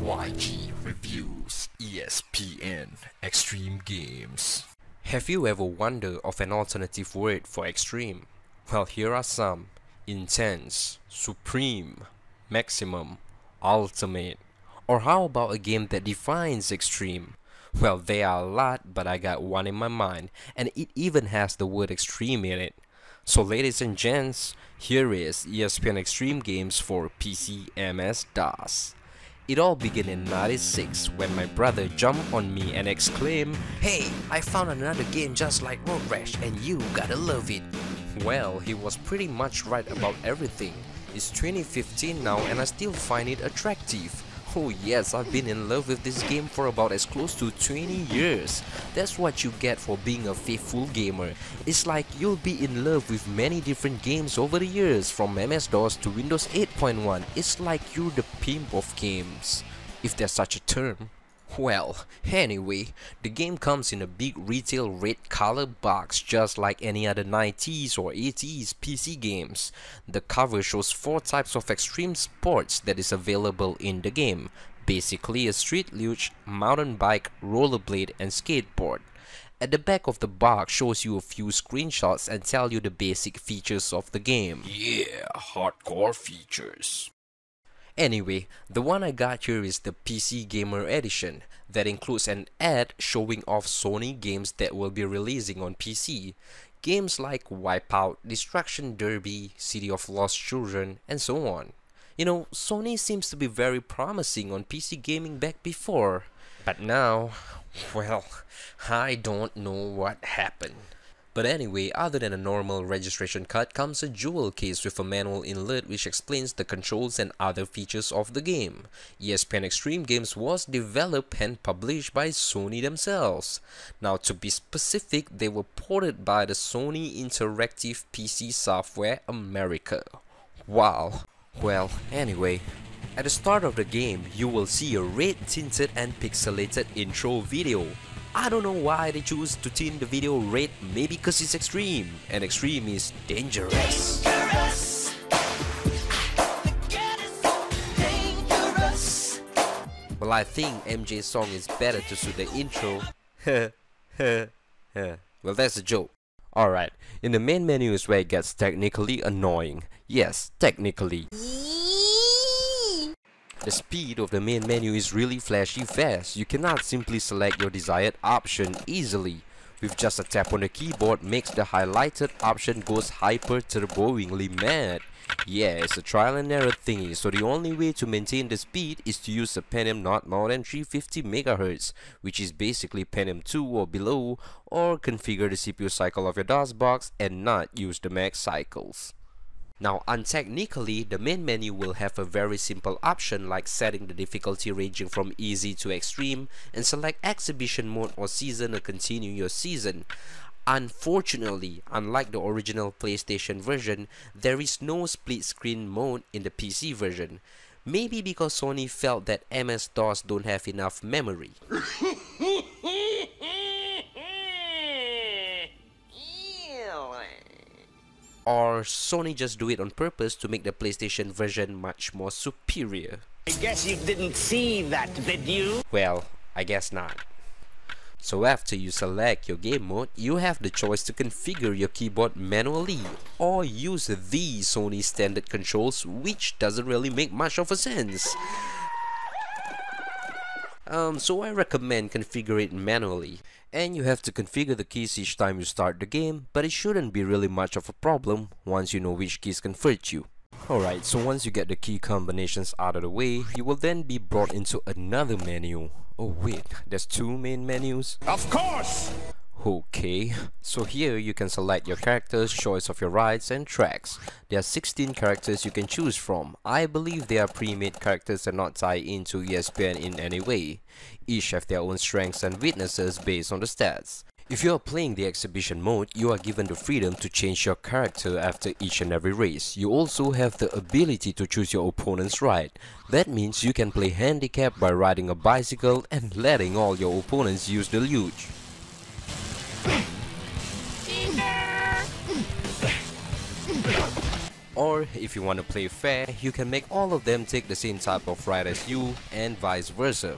FYG Reviews ESPN Extreme Games. Have you ever wondered of an alternative word for extreme? Well, here are some: intense, supreme, maximum, ultimate. Or how about a game that defines extreme? Well, there are a lot, but I got one in my mind, and it even has the word extreme in it. So ladies and gents, here is ESPN Extreme Games for PC MS-DOS. It all began in '96 when my brother jumped on me and exclaimed, "Hey, I found another game just like Road Rash and you gotta love it." Well, he was pretty much right about everything. It's 2015 now and I still find it attractive. Oh yes, I've been in love with this game for about as close to 20 years. That's what you get for being a faithful gamer. It's like you'll be in love with many different games over the years, from MS-DOS to Windows 8.1. It's like you're the pimp of games, if there's such a term. Well, anyway, the game comes in a big retail red color box just like any other 90s or 80s PC games. The cover shows 4 types of extreme sports that is available in the game. Basically a street luge, mountain bike, rollerblade and skateboard. At the back of the box shows you a few screenshots and tell you the basic features of the game. Yeah, hardcore features. Anyway, the one I got here is the PC Gamer Edition that includes an ad showing off Sony games that will be releasing on PC. Games like Wipeout, Destruction Derby, City of Lost Children, and so on. You know, Sony seems to be very promising on PC gaming back before. But now, well, I don't know what happened. But anyway, other than a normal registration card comes a jewel case with a manual inlet which explains the controls and other features of the game. ESPN Extreme Games was developed and published by Sony themselves. Now to be specific, they were ported by the Sony Interactive PC Software America. Wow. Well, anyway, at the start of the game, you will see a red tinted and pixelated intro video. I don't know why they choose to tint the video red, maybe because it's extreme, and extreme is dangerous. Well, I think MJ's song is better to suit the intro. Well, that's a joke. Alright, in the main menu is where it gets technically annoying. Yes, technically. The speed of the main menu is really flashy fast. You cannot simply select your desired option easily. With just a tap on the keyboard makes the highlighted option goes hyper turboingly mad. Yeah, it's a trial and error thingy, so the only way to maintain the speed is to use a Pentium not more than 350 MHz, which is basically Pentium 2 or below, or configure the CPU cycle of your DOS box and not use the max cycles. Now, untechnically, the main menu will have a very simple option like setting the difficulty ranging from easy to extreme and select exhibition mode or season or continue your season. Unfortunately, unlike the original PlayStation version, there is no split screen mode in the PC version. Maybe because Sony felt that MS-DOS don't have enough memory. Or Sony just do it on purpose to make the PlayStation version much more superior. I guess you didn't see that, did you? Well, I guess not. So after you select your game mode, you have the choice to configure your keyboard manually or use the Sony standard controls, which doesn't really make much of a sense. So I recommend configure it manually, and you have to configure the keys each time you start the game, but it shouldn't be really much of a problem once you know which keys convert you. Alright, so once you get the key combinations out of the way, you will then be brought into another menu. Oh wait, there's 2 main menus? Of course! Okay, so here you can select your characters, choice of your rides and tracks. There are 16 characters you can choose from. I believe they are pre-made characters and not tied into ESPN in any way. Each have their own strengths and weaknesses based on the stats. If you are playing the exhibition mode, you are given the freedom to change your character after each and every race. You also have the ability to choose your opponent's ride. That means you can play handicap by riding a bicycle and letting all your opponents use the luge. Or if you want to play fair, you can make all of them take the same type of ride as you and vice versa.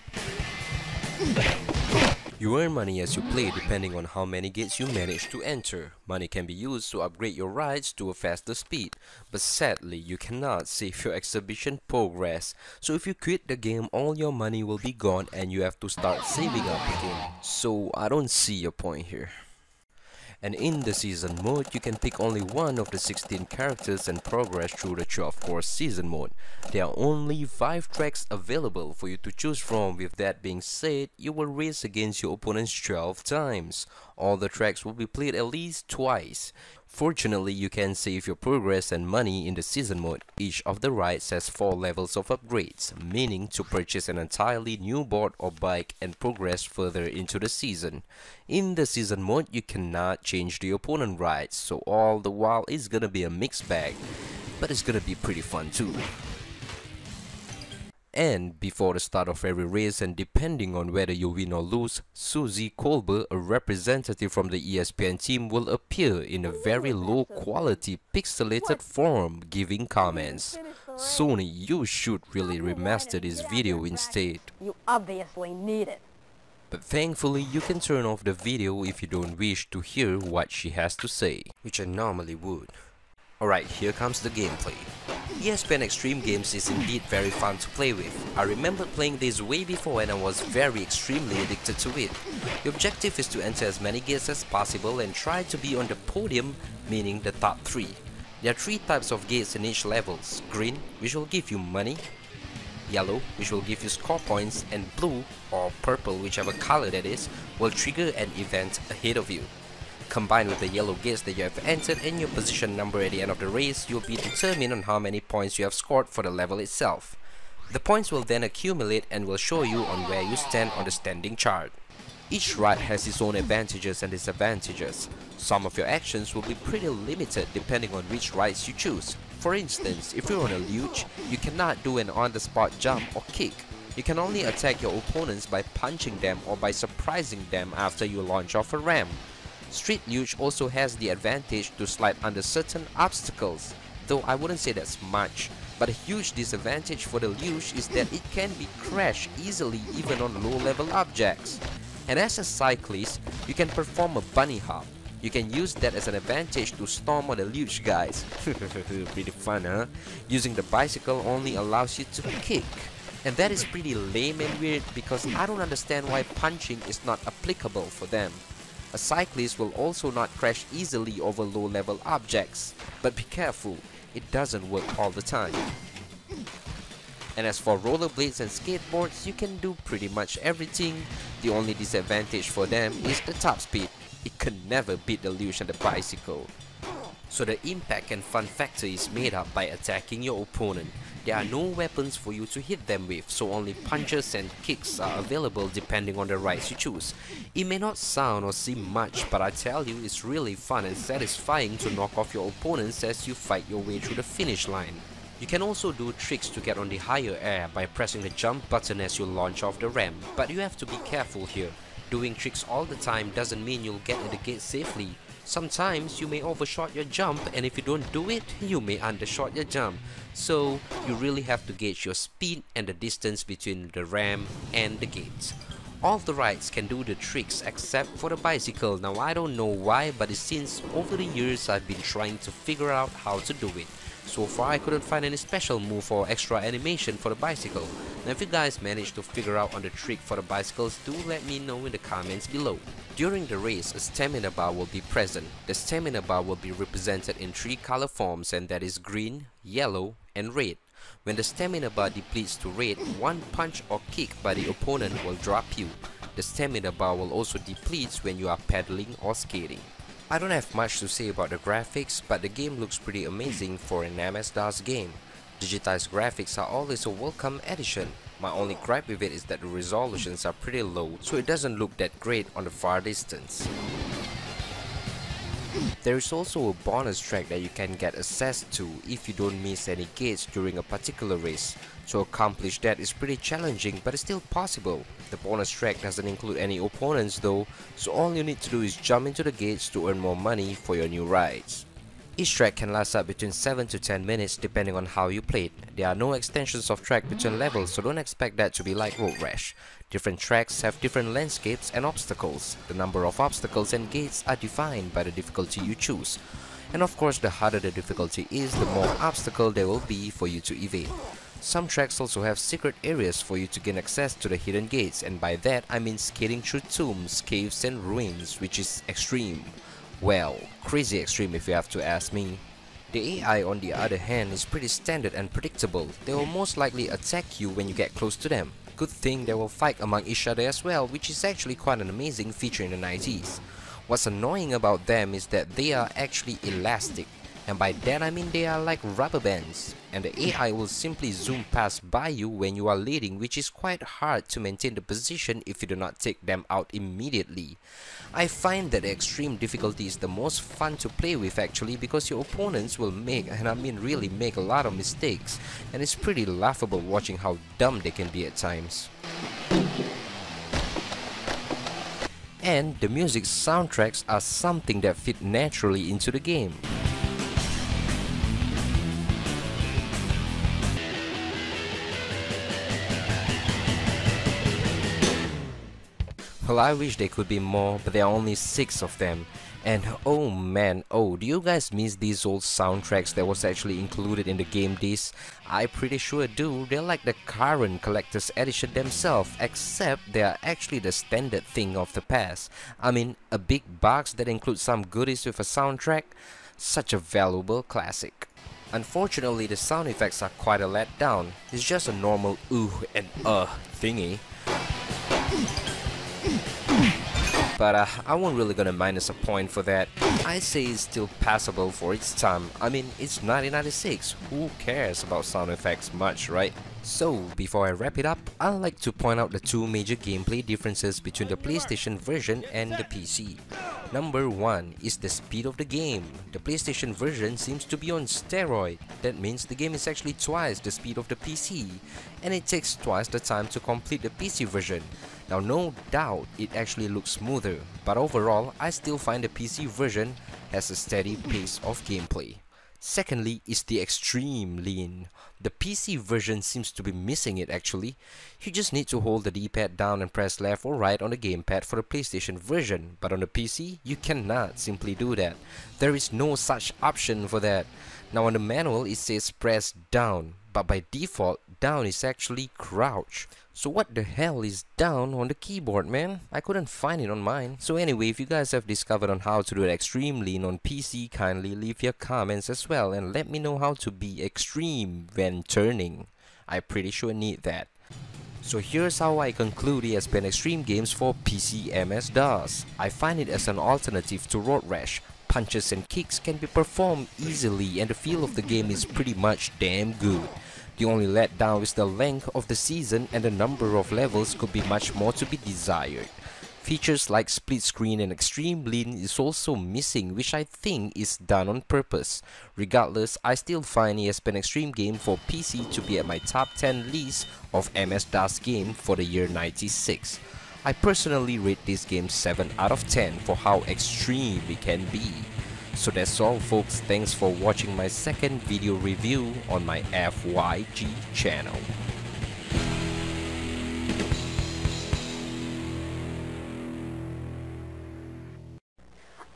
You earn money as you play depending on how many gates you manage to enter. Money can be used to upgrade your rides to a faster speed, but sadly you cannot save your exhibition progress. So if you quit the game, all your money will be gone and you have to start saving up again. So I don't see your point here. And in the season mode, you can pick only one of the 16 characters and progress through the 12-course season mode. There are only 5 tracks available for you to choose from. With that being said, you will race against your opponents 12 times. All the tracks will be played at least twice. Fortunately, you can save your progress and money in the season mode. Each of the rides has 4 levels of upgrades, meaning to purchase an entirely new board or bike and progress further into the season. In the season mode, you cannot change the opponent rides, so all the while it's gonna be a mixed bag, but it's gonna be pretty fun too. And before the start of every race, and depending on whether you win or lose, Susie Colbert, a representative from the ESPN team, will appear in a very low quality pixelated form giving comments. Sony, you should really remaster this video instead. You obviously need it. But thankfully you can turn off the video if you don't wish to hear what she has to say, which I normally would. Alright, here comes the gameplay. ESPN Extreme Games is indeed very fun to play with. I remember playing this way before and I was very extremely addicted to it. The objective is to enter as many gates as possible and try to be on the podium, meaning the top 3. There are 3 types of gates in each levels: green, which will give you money; yellow, which will give you score points; and blue, or purple, whichever color that is, will trigger an event ahead of you. Combined with the yellow gates that you have entered and your position number at the end of the race, you'll be determined on how many points you have scored for the level itself. The points will then accumulate and will show you on where you stand on the standing chart. Each ride has its own advantages and disadvantages. Some of your actions will be pretty limited depending on which rides you choose. For instance, if you're on a luge, you cannot do an on-the-spot jump or kick. You can only attack your opponents by punching them or by surprising them after you launch off a ramp. Street luge also has the advantage to slide under certain obstacles, though I wouldn't say that's much. But a huge disadvantage for the luge is that it can be crashed easily even on low-level objects. And as a cyclist, you can perform a bunny hop. You can use that as an advantage to storm on the luge guys. Pretty fun, huh? Using the bicycle only allows you to kick. And that is pretty lame and weird because I don't understand why punching is not applicable for them. A cyclist will also not crash easily over low-level objects, but be careful, it doesn't work all the time. And as for rollerblades and skateboards, you can do pretty much everything. The only disadvantage for them is the top speed. It can never beat the luge and the bicycle. So the impact and fun factor is made up by attacking your opponent. There are no weapons for you to hit them with, so only punches and kicks are available depending on the rides you choose. It may not sound or seem much, but I tell you, it's really fun and satisfying to knock off your opponents as you fight your way through the finish line. You can also do tricks to get on the higher air by pressing the jump button as you launch off the ramp, but you have to be careful here. Doing tricks all the time doesn't mean you'll get in the gate safely. Sometimes you may overshot your jump, and if you don't do it, you may undershot your jump. So you really have to gauge your speed and the distance between the ramp and the gates. All of the rides can do the tricks except for the bicycle. Now I don't know why, but it seems over the years I've been trying to figure out how to do it. So far I couldn't find any special move or extra animation for the bicycle. Now if you guys manage to figure out on the trick for the bicycles, do let me know in the comments below. During the race, a stamina bar will be present. The stamina bar will be represented in 3 color forms, and that is green, yellow, and red. When the stamina bar depletes to red, one punch or kick by the opponent will drop you. The stamina bar will also deplete when you are pedaling or skating. I don't have much to say about the graphics, but the game looks pretty amazing for an MS-DOS game. Digitized graphics are always a welcome addition. My only gripe with it is that the resolutions are pretty low, so it doesn't look that great on the far distance. There is also a bonus track that you can get access to if you don't miss any gates during a particular race. To accomplish that is pretty challenging, but it's still possible. The bonus track doesn't include any opponents though, so all you need to do is jump into the gates to earn more money for your new rides. Each track can last up between 7 to 10 minutes depending on how you played. There are no extensions of track between levels, so don't expect that to be like Road Rash. Different tracks have different landscapes and obstacles. The number of obstacles and gates are defined by the difficulty you choose. And of course, the harder the difficulty is, the more obstacle there will be for you to evade. Some tracks also have secret areas for you to gain access to the hidden gates, and by that I mean skating through tombs, caves and ruins, which is extreme. Well, crazy extreme if you have to ask me. The AI on the other hand is pretty standard and predictable. They will most likely attack you when you get close to them. Good thing they will fight among each other as well, which is actually quite an amazing feature in the 90s. What's annoying about them is that they are actually elastic, and by that I mean they are like rubber bands, and the AI will simply zoom past by you when you are leading, which is quite hard to maintain the position if you do not take them out immediately. I find that the extreme difficulty is the most fun to play with actually, because your opponents will make, and I mean really make, a lot of mistakes, and it's pretty laughable watching how dumb they can be at times. And the music soundtracks are something that fit naturally into the game. Well, I wish there could be more, but there are only 6 of them. And oh man, do you guys miss these old soundtracks that was actually included in the game disc? I pretty sure do. They're like the current collector's edition themselves, except they are actually the standard thing of the past. I mean, a big box that includes some goodies with a soundtrack? Such a valuable classic. Unfortunately, the sound effects are quite a letdown. It's just a normal ooh and thingy. But I won't really gonna minus a point for that. I say it's still passable for its time. I mean, it's 1996, who cares about sound effects much, right? So, before I wrap it up, I'd like to point out the 2 major gameplay differences between the PlayStation version and the PC. Number 1 is the speed of the game. The PlayStation version seems to be on steroid. That means the game is actually twice the speed of the PC, and it takes twice the time to complete the PC version. Now, no doubt it actually looks smoother, but overall I still find the PC version has a steady pace of gameplay. Secondly is the extreme lean. The PC version seems to be missing it actually. You just need to hold the D-pad down and press left or right on the gamepad for the PlayStation version, but on the PC you cannot simply do that. There is no such option for that. Now on the manual it says press down, but by default down is actually crouch. So what the hell is down on the keyboard, man? I couldn't find it on mine. So anyway, if you guys have discovered on how to do it extreme lean on PC, kindly leave your comments as well and let me know how to be extreme when turning. I pretty sure need that. So here's how I conclude ESPN Extreme Games for PC MS-DOS. I find it as an alternative to Road Rash. Punches and kicks can be performed easily and the feel of the game is pretty much damn good. The only letdown is the length of the season and the number of levels could be much more to be desired. Features like split screen and extreme lean is also missing, which I think is done on purpose. Regardless, I still find ESPN Extreme Game for PC to be at my top 10 list of MS-DOS game for the year 96. I personally rate this game 7 out of 10 for how extreme it can be. So that's all folks, thanks for watching my second video review on my FYG channel.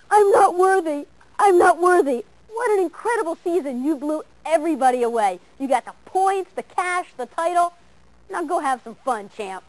I'm not worthy. I'm not worthy. What an incredible season. You blew everybody away. You got the points, the cash, the title. Now go have some fun, champ.